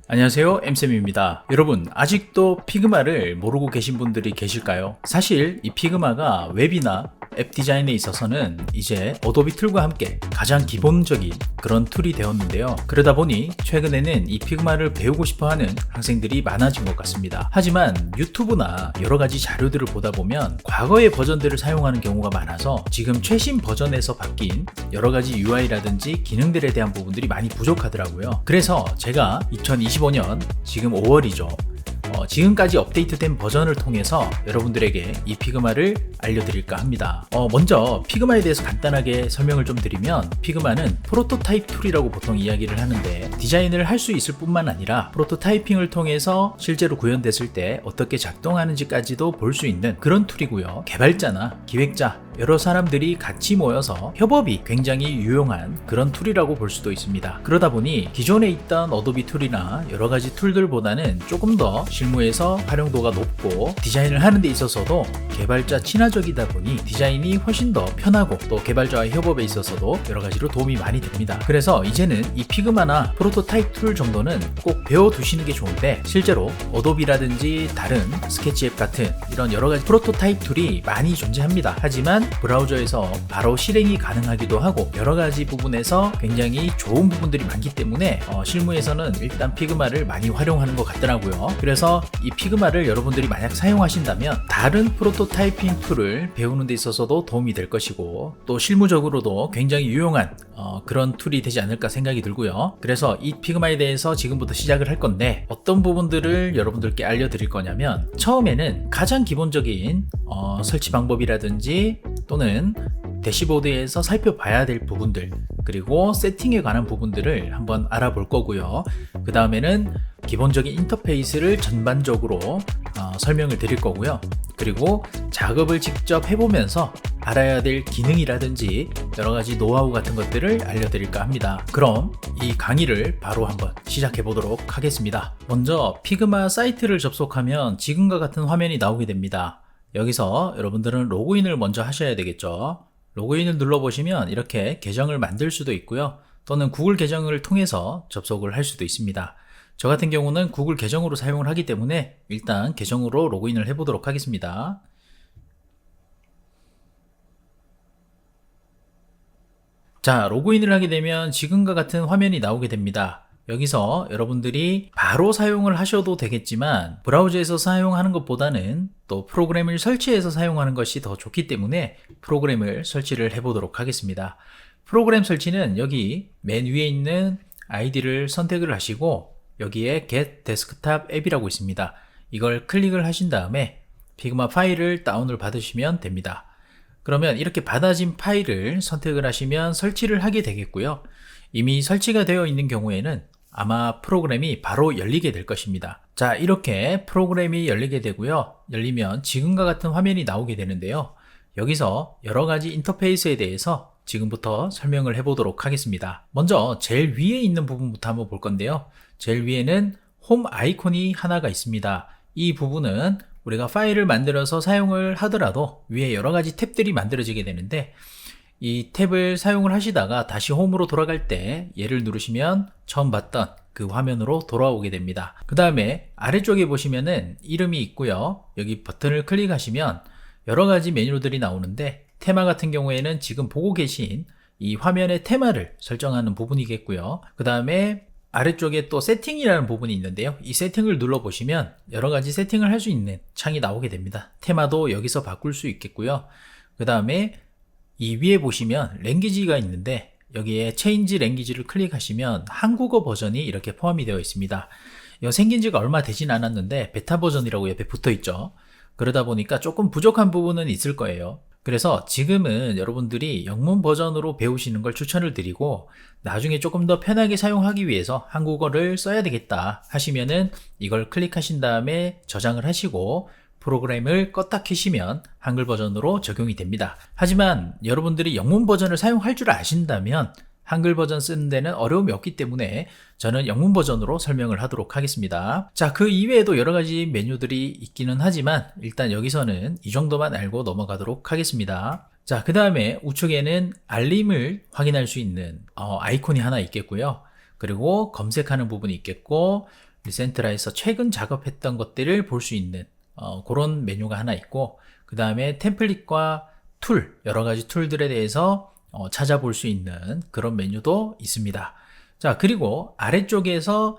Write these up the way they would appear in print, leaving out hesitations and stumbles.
안녕하세요, 엠쌤입니다. 여러분, 아직도 피그마를 모르고 계신 분들이 계실까요? 사실 이 피그마가 웹이나 앱 디자인에 있어서는 이제 어도비 툴과 함께 가장 기본적인 그런 툴이 되었는데요. 그러다 보니 최근에는 이 피그마를 배우고 싶어 하는 학생들이 많아진 것 같습니다. 하지만 유튜브나 여러 가지 자료들을 보다 보면 과거의 버전들을 사용하는 경우가 많아서 지금 최신 버전에서 바뀐 여러 가지 UI라든지 기능들에 대한 부분들이 많이 부족하더라고요. 그래서 제가 2025년 지금 5월이죠. 지금까지 업데이트된 버전을 통해서 여러분들에게 이 피그마를 알려드릴까 합니다. 먼저 피그마에 대해서 간단하게 설명을 좀 드리면, 피그마는 프로토타입 툴이라고 보통 이야기를 하는데, 디자인을 할 수 있을 뿐만 아니라 프로토타이핑을 통해서 실제로 구현됐을 때 어떻게 작동하는지까지도 볼 수 있는 그런 툴이고요. 개발자나 기획자 여러 사람들이 같이 모여서 협업이 굉장히 유용한 그런 툴이라고 볼 수도 있습니다. 그러다 보니 기존에 있던 어도비 툴이나 여러 가지 툴들보다는 조금 더 실무에서 활용도가 높고, 디자인을 하는 데 있어서도 개발자 친화적이다 보니 디자인이 훨씬 더 편하고, 또 개발자와의 협업에 있어서도 여러 가지로 도움이 많이 됩니다. 그래서 이제는 이 피그마나 프로토타입 툴 정도는 꼭 배워두시는 게 좋은데, 실제로 어도비라든지 다른 스케치 앱 같은 이런 여러 가지 프로토타입 툴이 많이 존재합니다. 하지만 브라우저에서 바로 실행이 가능하기도 하고, 여러 가지 부분에서 굉장히 좋은 부분들이 많기 때문에 실무에서는 일단 피그마를 많이 활용하는 것 같더라고요. 그래서 이 피그마를 여러분들이 만약 사용하신다면 다른 프로토타이핑 툴을 배우는 데 있어서도 도움이 될 것이고, 또 실무적으로도 굉장히 유용한 그런 툴이 되지 않을까 생각이 들고요. 그래서 이 피그마에 대해서 지금부터 시작을 할 건데, 어떤 부분들을 여러분들께 알려드릴 거냐면, 처음에는 가장 기본적인 설치 방법이라든지 또는 대시보드에서 살펴봐야 될 부분들, 그리고 세팅에 관한 부분들을 한번 알아볼 거고요. 그 다음에는 기본적인 인터페이스를 전반적으로 설명을 드릴 거고요. 그리고 작업을 직접 해보면서 알아야 될 기능이라든지 여러 가지 노하우 같은 것들을 알려드릴까 합니다. 그럼 이 강의를 바로 한번 시작해 보도록 하겠습니다. 먼저 피그마 사이트를 접속하면 지금과 같은 화면이 나오게 됩니다. 여기서 여러분들은 로그인을 먼저 하셔야 되겠죠. 로그인을 눌러보시면 이렇게 계정을 만들 수도 있고요. 또는 구글 계정을 통해서 접속을 할 수도 있습니다. 저 같은 경우는 구글 계정으로 사용을 하기 때문에 일단 계정으로 로그인을 해보도록 하겠습니다. 자, 로그인을 하게 되면 지금과 같은 화면이 나오게 됩니다. 여기서 여러분들이 바로 사용을 하셔도 되겠지만, 브라우저에서 사용하는 것보다는 또 프로그램을 설치해서 사용하는 것이 더 좋기 때문에 프로그램을 설치를 해보도록 하겠습니다. 프로그램 설치는 여기 맨 위에 있는 아이디를 선택을 하시고, 여기에 Get Desktop App이라고 있습니다. 이걸 클릭을 하신 다음에 피그마 파일을 다운을 받으시면 됩니다. 그러면 이렇게 받아진 파일을 선택을 하시면 설치를 하게 되겠고요. 이미 설치가 되어 있는 경우에는 아마 프로그램이 바로 열리게 될 것입니다. 자, 이렇게 프로그램이 열리게 되고요. 열리면 지금과 같은 화면이 나오게 되는데요. 여기서 여러 가지 인터페이스에 대해서 지금부터 설명을 해보도록 하겠습니다. 먼저 제일 위에 있는 부분부터 한번 볼 건데요. 제일 위에는 홈 아이콘이 하나가 있습니다. 이 부분은 우리가 파일을 만들어서 사용을 하더라도 위에 여러 가지 탭들이 만들어지게 되는데, 이 탭을 사용을 하시다가 다시 홈으로 돌아갈 때 얘를 누르시면 처음 봤던 그 화면으로 돌아오게 됩니다. 그 다음에 아래쪽에 보시면은 이름이 있고요. 여기 버튼을 클릭하시면 여러 가지 메뉴들이 나오는데, 테마 같은 경우에는 지금 보고 계신 이 화면의 테마를 설정하는 부분이겠고요. 그 다음에 아래쪽에 또 세팅이라는 부분이 있는데요. 이 세팅을 눌러보시면 여러 가지 세팅을 할 수 있는 창이 나오게 됩니다. 테마도 여기서 바꿀 수 있겠고요. 그 다음에 이 위에 보시면 랭귀지가 있는데, 여기에 체인지 랭귀지를 클릭하시면 한국어 버전이 이렇게 포함이 되어 있습니다. 이거 생긴 지가 얼마 되진 않았는데 베타 버전이라고 옆에 붙어 있죠. 그러다 보니까 조금 부족한 부분은 있을 거예요. 그래서 지금은 여러분들이 영문 버전으로 배우시는 걸 추천을 드리고, 나중에 조금 더 편하게 사용하기 위해서 한국어를 써야 되겠다 하시면은 이걸 클릭하신 다음에 저장을 하시고 프로그램을 껐다 켜시면 한글 버전으로 적용이 됩니다. 하지만 여러분들이 영문 버전을 사용할 줄 아신다면 한글 버전 쓰는 데는 어려움이 없기 때문에 저는 영문 버전으로 설명을 하도록 하겠습니다. 자, 그 이외에도 여러 가지 메뉴들이 있기는 하지만 일단 여기서는 이 정도만 알고 넘어가도록 하겠습니다. 자, 그 다음에 우측에는 알림을 확인할 수 있는 아이콘이 하나 있겠고요. 그리고 검색하는 부분이 있겠고, 리센트라에서 최근 작업했던 것들을 볼 수 있는 그런 메뉴가 하나 있고, 그 다음에 템플릿과 툴, 여러 가지 툴들에 대해서 찾아볼 수 있는 그런 메뉴도 있습니다. 자, 그리고 아래쪽에서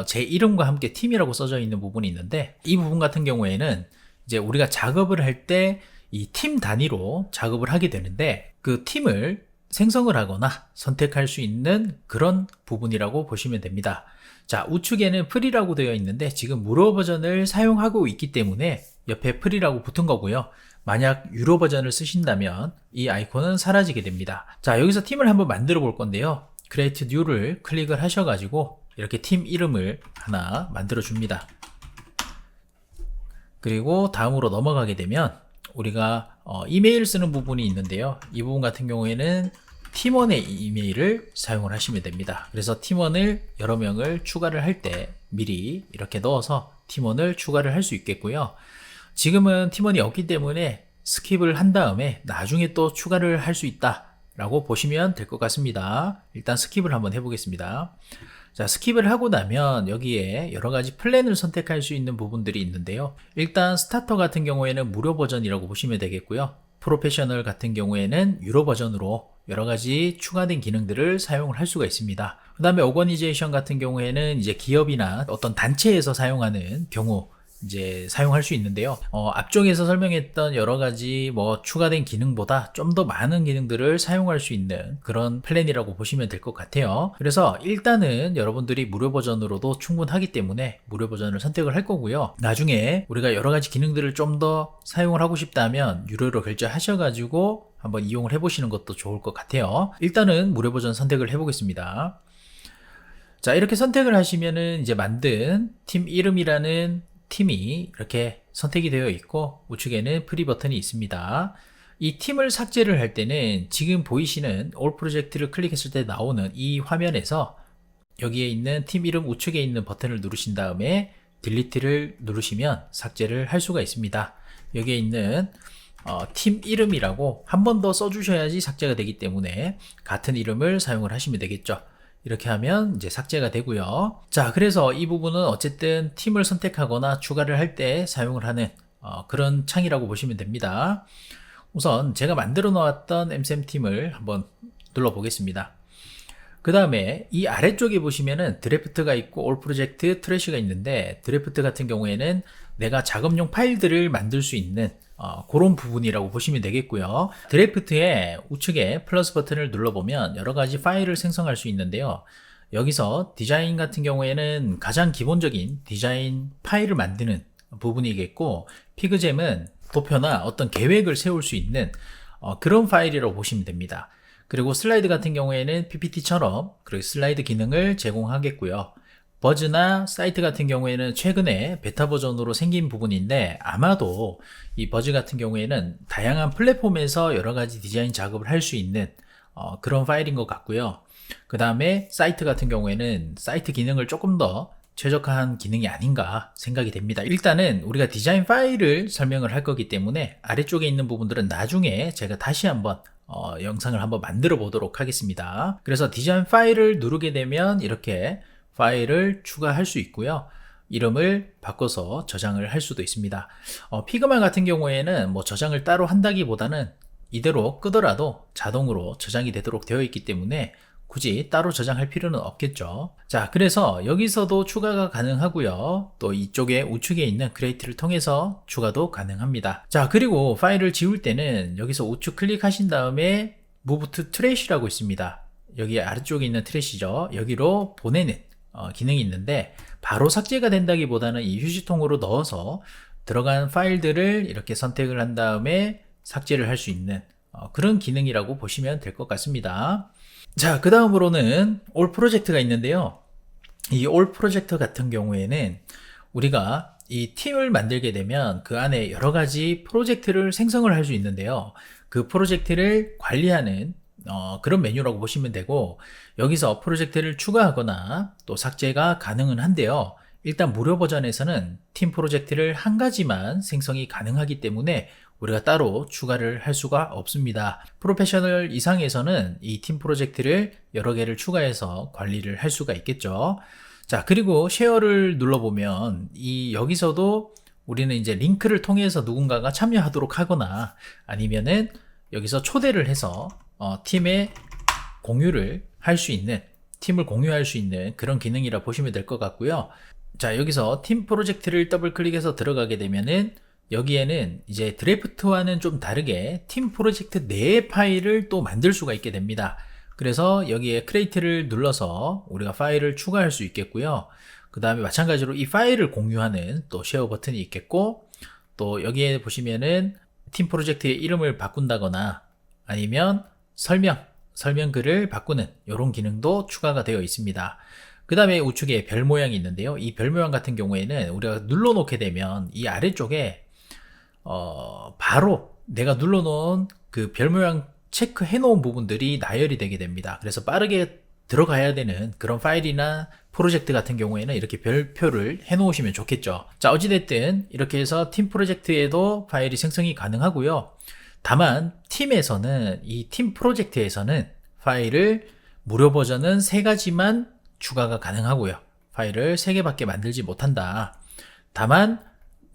제 이름과 함께 팀이라고 써져 있는 부분이 있는데, 이 부분 같은 경우에는 이제 우리가 작업을 할 때 이 팀 단위로 작업을 하게 되는데, 그 팀을 생성을 하거나 선택할 수 있는 그런 부분이라고 보시면 됩니다. 자, 우측에는 프리라고 되어 있는데 지금 무료 버전을 사용하고 있기 때문에 옆에 프리라고 붙은 거고요. 만약 유료 버전을 쓰신다면 이 아이콘은 사라지게 됩니다. 자, 여기서 팀을 한번 만들어 볼 건데요. Create New를 클릭을 하셔가지고 이렇게 팀 이름을 하나 만들어 줍니다. 그리고 다음으로 넘어가게 되면 우리가 이메일 쓰는 부분이 있는데요. 이 부분 같은 경우에는 팀원의 이메일을 사용을 하시면 됩니다. 그래서 팀원을 여러 명을 추가를 할 때 미리 이렇게 넣어서 팀원을 추가를 할 수 있겠고요. 지금은 팀원이 없기 때문에 스킵을 한 다음에 나중에 또 추가를 할 수 있다 라고 보시면 될 것 같습니다. 일단 스킵을 한번 해보겠습니다. 자, 스킵을 하고 나면 여기에 여러 가지 플랜을 선택할 수 있는 부분들이 있는데요. 일단 스타터 같은 경우에는 무료 버전이라고 보시면 되겠고요. 프로페셔널 같은 경우에는 유료 버전으로 여러 가지 추가된 기능들을 사용을 할 수가 있습니다. 그 다음에 오거니제이션 같은 경우에는 이제 기업이나 어떤 단체에서 사용하는 경우 이제 사용할 수 있는데요. 앞쪽에서 설명했던 여러 가지 추가된 기능보다 좀 더 많은 기능들을 사용할 수 있는 그런 플랜이라고 보시면 될 것 같아요. 그래서 일단은 여러분들이 무료 버전으로도 충분하기 때문에 무료 버전을 선택을 할 거고요. 나중에 우리가 여러 가지 기능들을 좀 더 사용을 하고 싶다면 유료로 결제하셔가지고 한번 이용을 해보시는 것도 좋을 것 같아요. 일단은 무료 버전 선택을 해보겠습니다. 자, 이렇게 선택을 하시면은 이제 만든 팀 이름이라는 팀이 이렇게 선택이 되어 있고 우측에는 프리 버튼이 있습니다. 이 팀을 삭제를 할 때는 지금 보이시는 All 프로젝트를 클릭했을 때 나오는 이 화면에서 여기에 있는 팀 이름 우측에 있는 버튼을 누르신 다음에 딜리트를 누르시면 삭제를 할 수가 있습니다. 여기에 있는 팀 이름이라고 한 번 더 써주셔야지 삭제가 되기 때문에 같은 이름을 사용을 하시면 되겠죠. 이렇게 하면 이제 삭제가 되고요. 자, 그래서 이 부분은 어쨌든 팀을 선택하거나 추가를 할 때 사용을 하는 그런 창이라고 보시면 됩니다. 우선 제가 만들어 놓았던 MSM 팀을 한번 눌러 보겠습니다. 그 다음에 이 아래쪽에 보시면은 드래프트가 있고 올 프로젝트 트래시가 있는데, 드래프트 같은 경우에는 내가 작업용 파일들을 만들 수 있는 그런 부분이라고 보시면 되겠고요. 드래프트의 우측에 플러스 버튼을 눌러보면 여러 가지 파일을 생성할 수 있는데요. 여기서 디자인 같은 경우에는 가장 기본적인 디자인 파일을 만드는 부분이겠고, 피그잼은 도표나 어떤 계획을 세울 수 있는 그런 파일이라고 보시면 됩니다. 그리고 슬라이드 같은 경우에는 PPT처럼 그 슬라이드 기능을 제공하겠고요. 버즈나 사이트 같은 경우에는 최근에 베타 버전으로 생긴 부분인데, 아마도 이 버즈 같은 경우에는 다양한 플랫폼에서 여러 가지 디자인 작업을 할 수 있는 그런 파일인 것 같고요. 그 다음에 사이트 같은 경우에는 사이트 기능을 조금 더 최적화한 기능이 아닌가 생각이 됩니다. 일단은 우리가 디자인 파일을 설명을 할 거기 때문에 아래쪽에 있는 부분들은 나중에 제가 다시 한번 영상을 한번 만들어 보도록 하겠습니다. 그래서 디자인 파일을 누르게 되면 이렇게 파일을 추가할 수 있고요. 이름을 바꿔서 저장을 할 수도 있습니다. 피그마 같은 경우에는 저장을 따로 한다기보다는 이대로 끄더라도 자동으로 저장이 되도록 되어 있기 때문에 굳이 따로 저장할 필요는 없겠죠. 자, 그래서 여기서도 추가가 가능하고요. 또 이쪽에 우측에 있는 크리에이트를 통해서 추가도 가능합니다. 자, 그리고 파일을 지울 때는 여기서 우측 클릭하신 다음에 Move to Trash라고 있습니다. 여기 아래쪽에 있는 트래시죠. 여기로 보내는 기능이 있는데, 바로 삭제가 된다기보다는 이 휴지통으로 넣어서 들어간 파일들을 이렇게 선택을 한 다음에 삭제를 할 수 있는 그런 기능이라고 보시면 될 것 같습니다. 자, 그 다음으로는 올 프로젝트가 있는데요. 이 올 프로젝트 같은 경우에는 우리가 이 팀을 만들게 되면 그 안에 여러 가지 프로젝트를 생성을 할 수 있는데요. 그 프로젝트를 관리하는 그런 메뉴라고 보시면 되고, 여기서 프로젝트를 추가하거나 또 삭제가 가능은 한데요. 일단 무료 버전에서는 팀 프로젝트를 한 가지만 생성이 가능하기 때문에 우리가 따로 추가를 할 수가 없습니다. 프로페셔널 이상에서는 이 팀 프로젝트를 여러 개를 추가해서 관리를 할 수가 있겠죠. 자, 그리고 쉐어를 눌러보면 여기서도 우리는 이제 링크를 통해서 누군가가 참여하도록 하거나 아니면은 여기서 초대를 해서 팀에 공유를 할 수 있는, 팀을 공유할 수 있는 그런 기능이라 보시면 될 것 같고요. 자, 여기서 팀 프로젝트를 더블 클릭해서 들어가게 되면은 여기에는 이제 드래프트와는 좀 다르게 팀 프로젝트 내의 파일을 또 만들 수가 있게 됩니다. 그래서 여기에 크리에이트를 눌러서 우리가 파일을 추가할 수 있겠고요. 그 다음에 마찬가지로 이 파일을 공유하는 또 쉐어 버튼이 있겠고, 또 여기에 보시면은 팀 프로젝트의 이름을 바꾼다거나 아니면 설명글을 바꾸는 이런 기능도 추가가 되어 있습니다. 그 다음에 우측에 별 모양이 있는데요. 이 별 모양 같은 경우에는 우리가 눌러 놓게 되면 이 아래쪽에 바로 내가 눌러 놓은 그 별 모양 체크해 놓은 부분들이 나열이 되게 됩니다. 그래서 빠르게 들어가야 되는 그런 파일이나 프로젝트 같은 경우에는 이렇게 별표를 해 놓으시면 좋겠죠. 자, 어찌됐든 이렇게 해서 팀 프로젝트에도 파일이 생성이 가능하고요. 다만 팀에서는, 이 팀 프로젝트에서는 파일을 무료 버전은 3가지만 추가가 가능하고요. 파일을 3개밖에 만들지 못한다. 다만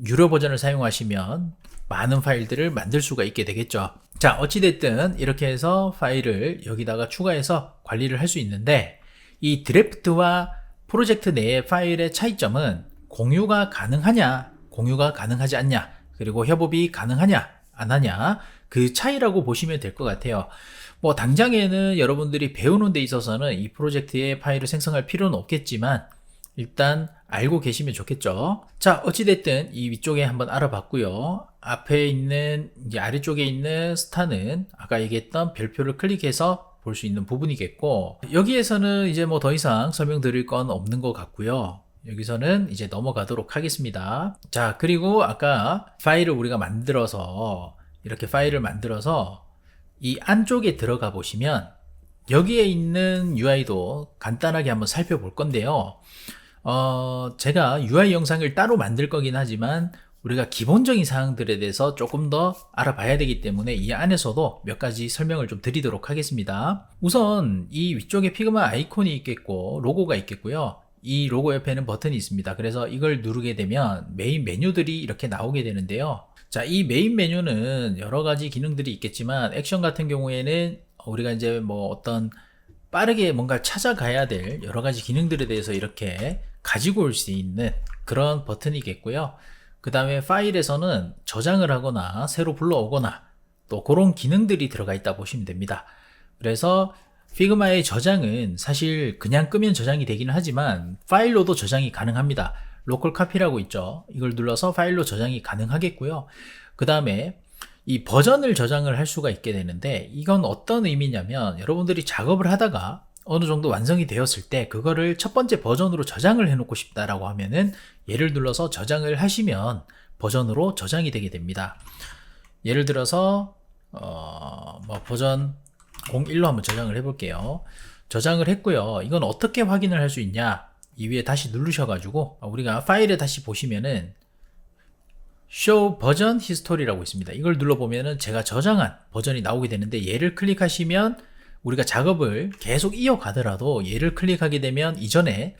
유료 버전을 사용하시면 많은 파일들을 만들 수가 있게 되겠죠. 자, 어찌됐든 이렇게 해서 파일을 여기다가 추가해서 관리를 할 수 있는데, 이 드래프트와 프로젝트 내의 파일의 차이점은 공유가 가능하냐, 공유가 가능하지 않냐, 그리고 협업이 가능하냐, 안 하냐, 그 차이라고 보시면 될 것 같아요. 뭐 당장에는 여러분들이 배우는 데 있어서는 이 프로젝트의 파일을 생성할 필요는 없겠지만 일단 알고 계시면 좋겠죠. 자, 어찌됐든 이 위쪽에 한번 알아봤고요. 앞에 있는, 이제 아래쪽에 있는 스타는 아까 얘기했던 별표를 클릭해서 볼 수 있는 부분이겠고, 여기에서는 이제 뭐 더 이상 설명드릴 건 없는 것 같고요. 여기서는 이제 넘어가도록 하겠습니다. 자, 그리고 아까 파일을 우리가 만들어서, 이렇게 파일을 만들어서 이 안쪽에 들어가 보시면 여기에 있는 UI도 간단하게 한번 살펴볼 건데요. 제가 UI 영상을 따로 만들 거긴 하지만 우리가 기본적인 사항들에 대해서 조금 더 알아봐야 되기 때문에 이 안에서도 몇 가지 설명을 좀 드리도록 하겠습니다. 우선 이 위쪽에 피그마 아이콘이 있겠고 로고가 있겠고요. 이 로고 옆에는 버튼이 있습니다. 그래서 이걸 누르게 되면 메인 메뉴들이 이렇게 나오게 되는데요. 자, 이 메인 메뉴는 여러 가지 기능들이 있겠지만 액션 같은 경우에는 우리가 이제 뭐 어떤 빠르게 뭔가 찾아가야 될 여러 가지 기능들에 대해서 이렇게 가지고 올 수 있는 그런 버튼이겠고요. 그 다음에 파일에서는 저장을 하거나 새로 불러오거나 또 그런 기능들이 들어가 있다 보시면 됩니다. 그래서 피그마의 저장은 사실 그냥 끄면 저장이 되기는 하지만 파일로도 저장이 가능합니다. 로컬 카피라고 있죠. 이걸 눌러서 파일로 저장이 가능하겠고요. 그 다음에 이 버전을 저장을 할 수가 있게 되는데, 이건 어떤 의미냐면 여러분들이 작업을 하다가 어느 정도 완성이 되었을 때 그거를 첫 번째 버전으로 저장을 해 놓고 싶다라고 하면은 얘를 눌러서 저장을 하시면 버전으로 저장이 되게 됩니다. 예를 들어서 뭐 버전 01로 한번 저장을 해 볼게요. 저장을 했고요. 이건 어떻게 확인을 할 수 있냐, 이 위에 다시 누르셔가지고 우리가 파일에 다시 보시면은 Show 버전 히스토리라고 있습니다. 이걸 눌러보면은 제가 저장한 버전이 나오게 되는데, 얘를 클릭하시면 우리가 작업을 계속 이어가더라도 얘를 클릭하게 되면 이전에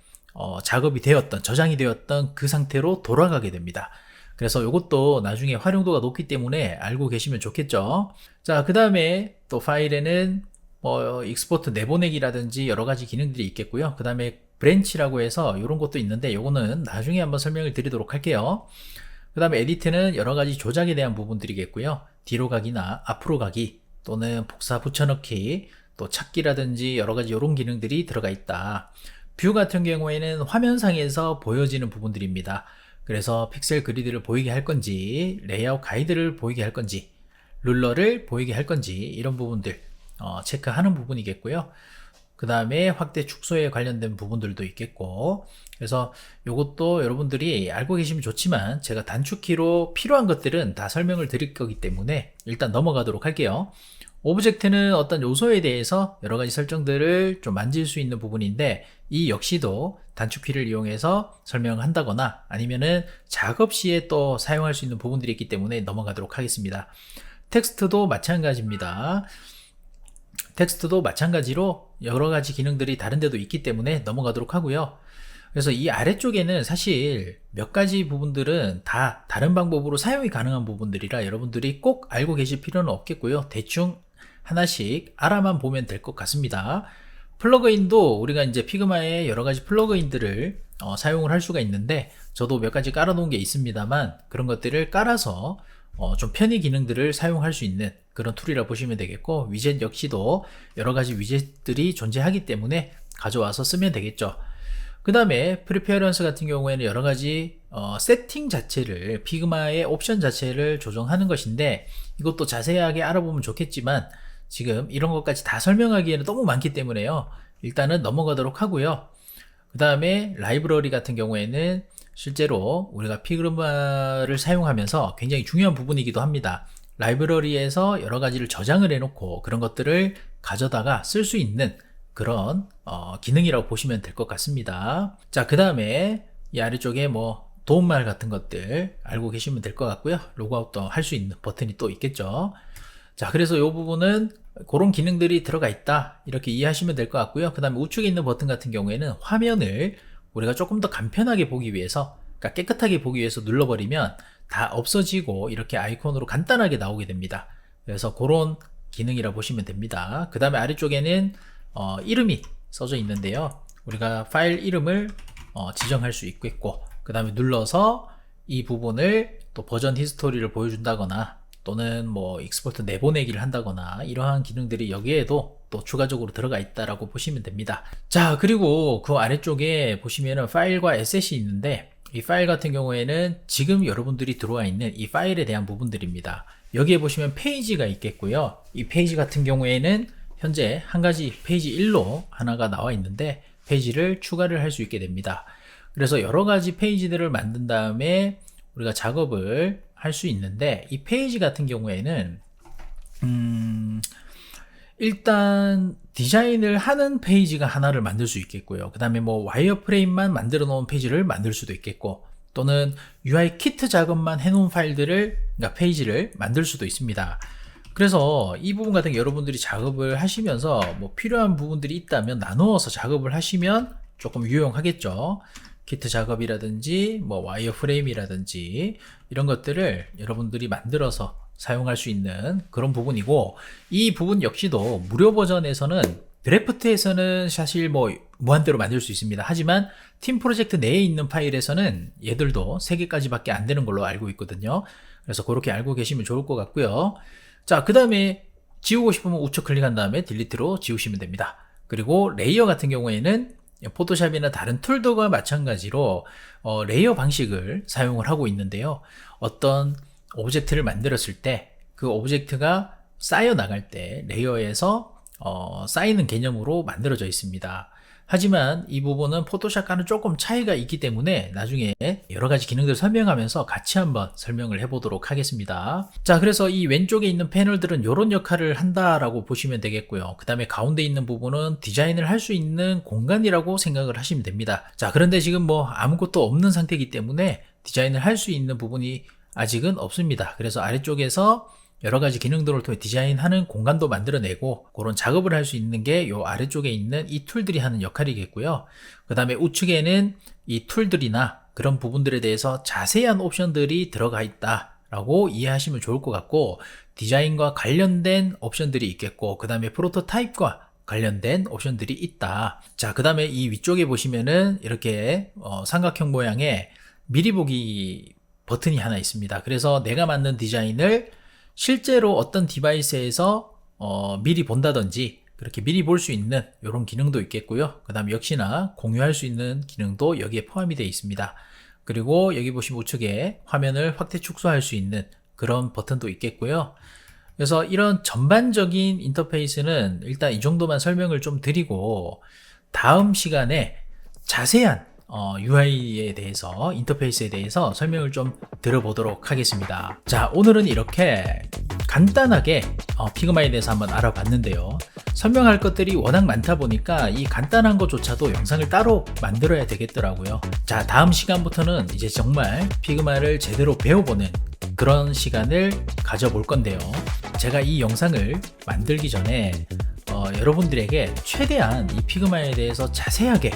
작업이 되었던, 저장이 되었던 그 상태로 돌아가게 됩니다. 그래서 이것도 나중에 활용도가 높기 때문에 알고 계시면 좋겠죠. 자, 그 다음에 또 파일에는 익스포트 내보내기라든지 여러 가지 기능들이 있겠고요. 그 다음에 브랜치라고 해서 이런 것도 있는데 이거는 나중에 한번 설명을 드리도록 할게요. 그 다음에 에디트는 여러 가지 조작에 대한 부분들이겠고요. 뒤로 가기나 앞으로 가기 또는 복사 붙여넣기, 또 찾기라든지 여러 가지 이런 기능들이 들어가 있다. 뷰 같은 경우에는 화면상에서 보여지는 부분들입니다. 그래서 픽셀 그리드를 보이게 할 건지, 레이아웃 가이드를 보이게 할 건지, 룰러를 보이게 할 건지, 이런 부분들 체크하는 부분이겠고요. 그 다음에 확대 축소에 관련된 부분들도 있겠고, 그래서 이것도 여러분들이 알고 계시면 좋지만 제가 단축키로 필요한 것들은 다 설명을 드릴 거기 때문에 일단 넘어가도록 할게요. 오브젝트는 어떤 요소에 대해서 여러 가지 설정들을 좀 만질 수 있는 부분인데, 이 역시도 단축키를 이용해서 설명한다거나 아니면은 작업 시에 또 사용할 수 있는 부분들이 있기 때문에 넘어가도록 하겠습니다. 텍스트도 마찬가지입니다. 텍스트도 마찬가지로 여러 가지 기능들이 다른 데도 있기 때문에 넘어가도록 하고요. 그래서 이 아래쪽에는 사실 몇 가지 부분들은 다 다른 방법으로 사용이 가능한 부분들이라 여러분들이 꼭 알고 계실 필요는 없겠고요. 대충 하나씩 알아만 보면 될 것 같습니다. 플러그인도 우리가 이제 피그마에 여러 가지 플러그인들을 사용을 할 수가 있는데, 저도 몇 가지 깔아 놓은 게 있습니다만 그런 것들을 깔아서 좀 편의 기능들을 사용할 수 있는 그런 툴이라 보시면 되겠고, 위젯 역시도 여러 가지 위젯들이 존재하기 때문에 가져와서 쓰면 되겠죠. 그 다음에 프리페어런스 같은 경우에는 여러 가지 세팅 자체를, 피그마의 옵션 자체를 조정하는 것인데, 이것도 자세하게 알아보면 좋겠지만 지금 이런 것까지 다 설명하기에는 너무 많기 때문에요. 일단은 넘어가도록 하고요. 그 다음에 라이브러리 같은 경우에는 실제로 우리가 피그마를 사용하면서 굉장히 중요한 부분이기도 합니다. 라이브러리에서 여러 가지를 저장을 해놓고 그런 것들을 가져다가 쓸 수 있는 그런 기능이라고 보시면 될 것 같습니다. 자, 그 다음에 이 아래쪽에 뭐 도움말 같은 것들 알고 계시면 될 것 같고요. 로그아웃도 할 수 있는 버튼이 또 있겠죠. 자, 그래서 이 부분은 그런 기능들이 들어가 있다, 이렇게 이해하시면 될 것 같고요. 그 다음에 우측에 있는 버튼 같은 경우에는 화면을 우리가 조금 더 간편하게 보기 위해서, 그러니까 깨끗하게 보기 위해서 눌러버리면 다 없어지고 이렇게 아이콘으로 간단하게 나오게 됩니다. 그래서 그런 기능이라 보시면 됩니다. 그 다음에 아래쪽에는 이름이 써져 있는데요. 우리가 파일 이름을 지정할 수 있겠고, 그 다음에 눌러서 이 부분을 또 버전 히스토리를 보여준다거나 또는 뭐 익스포트 내보내기를 한다거나 이러한 기능들이 여기에도 또 추가적으로 들어가 있다라고 보시면 됩니다. 자, 그리고 그 아래쪽에 보시면은 파일과 에셋이 있는데, 이 파일 같은 경우에는 지금 여러분들이 들어와 있는 이 파일에 대한 부분들입니다. 여기에 보시면 페이지가 있겠고요. 이 페이지 같은 경우에는 현재 한 가지 페이지 1로 하나가 나와 있는데 페이지를 추가를 할 수 있게 됩니다. 그래서 여러 가지 페이지들을 만든 다음에 우리가 작업을 할 수 있는데, 이 페이지 같은 경우에는 일단 디자인을 하는 페이지가 하나를 만들 수 있겠고요. 그 다음에 뭐 와이어프레임만 만들어 놓은 페이지를 만들 수도 있겠고, 또는 UI 키트 작업만 해 놓은 파일들을, 그러니까 페이지를 만들 수도 있습니다. 그래서 이 부분 같은 게 여러분들이 작업을 하시면서 뭐 필요한 부분들이 있다면 나누어서 작업을 하시면 조금 유용하겠죠. 키트 작업이라든지 뭐 와이어 프레임이라든지 이런 것들을 여러분들이 만들어서 사용할 수 있는 그런 부분이고, 이 부분 역시도 무료 버전에서는, 드래프트에서는 사실 뭐 무한대로 만들 수 있습니다. 하지만 팀 프로젝트 내에 있는 파일에서는 얘들도 3개까지밖에 안 되는 걸로 알고 있거든요. 그래서 그렇게 알고 계시면 좋을 것 같고요. 자, 그 다음에 지우고 싶으면 우측 클릭한 다음에 딜리트로 지우시면 됩니다. 그리고 레이어 같은 경우에는 포토샵이나 다른 툴들과 마찬가지로 레이어 방식을 사용을 하고 있는데요. 어떤 오브젝트를 만들었을 때 그 오브젝트가 쌓여 나갈 때 레이어에서 쌓이는 개념으로 만들어져 있습니다. 하지만 이 부분은 포토샵과는 조금 차이가 있기 때문에 나중에 여러 가지 기능들을 설명하면서 같이 한번 설명을 해보도록 하겠습니다. 자, 그래서 이 왼쪽에 있는 패널들은 이런 역할을 한다라고 보시면 되겠고요. 그 다음에 가운데 있는 부분은 디자인을 할 수 있는 공간이라고 생각을 하시면 됩니다. 자, 그런데 지금 뭐 아무것도 없는 상태이기 때문에 디자인을 할 수 있는 부분이 아직은 없습니다. 그래서 아래쪽에서 여러 가지 기능들을 통해 디자인하는 공간도 만들어내고 그런 작업을 할 수 있는 게 이 아래쪽에 있는 이 툴들이 하는 역할이겠고요. 그 다음에 우측에는 이 툴들이나 그런 부분들에 대해서 자세한 옵션들이 들어가 있다라고 이해하시면 좋을 것 같고, 디자인과 관련된 옵션들이 있겠고, 그 다음에 프로토타입과 관련된 옵션들이 있다. 자, 그 다음에 이 위쪽에 보시면은 이렇게 삼각형 모양의 미리 보기 버튼이 하나 있습니다. 그래서 내가 만든 디자인을 실제로 어떤 디바이스에서 미리 본다든지 그렇게 미리 볼 수 있는 이런 기능도 있겠고요. 그 다음에 역시나 공유할 수 있는 기능도 여기에 포함이 되어 있습니다. 그리고 여기 보시면 우측에 화면을 확대 축소할 수 있는 그런 버튼도 있겠고요. 그래서 이런 전반적인 인터페이스는 일단 이 정도만 설명을 좀 드리고, 다음 시간에 자세한 UI에 대해서, 인터페이스에 대해서 설명을 좀 들어보도록 하겠습니다. 자, 오늘은 이렇게 간단하게 피그마에 대해서 한번 알아봤는데요. 설명할 것들이 워낙 많다 보니까 이 간단한 것조차도 영상을 따로 만들어야 되겠더라고요. 자, 다음 시간부터는 이제 정말 피그마를 제대로 배워보는 그런 시간을 가져볼 건데요. 제가 이 영상을 만들기 전에 여러분들에게 최대한 이 피그마에 대해서 자세하게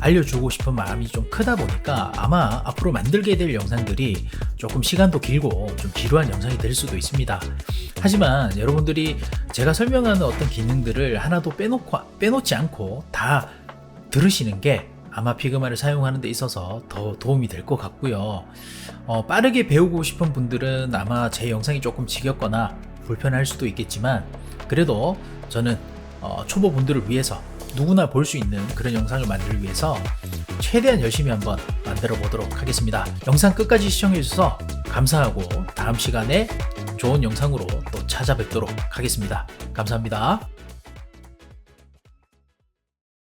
알려주고 싶은 마음이 좀 크다 보니까 아마 앞으로 만들게 될 영상들이 조금 시간도 길고 좀 지루한 영상이 될 수도 있습니다. 하지만 여러분들이 제가 설명하는 어떤 기능들을 하나도 빼놓지 않고 다 들으시는 게 아마 피그마를 사용하는 데 있어서 더 도움이 될 것 같고요. 빠르게 배우고 싶은 분들은 아마 제 영상이 조금 지겹거나 불편할 수도 있겠지만, 그래도 저는 초보분들을 위해서 누구나 볼 수 있는 그런 영상을 만들기 위해서 최대한 열심히 한번 만들어 보도록 하겠습니다. 영상 끝까지 시청해 주셔서 감사하고, 다음 시간에 좋은 영상으로 또 찾아뵙도록 하겠습니다. 감사합니다.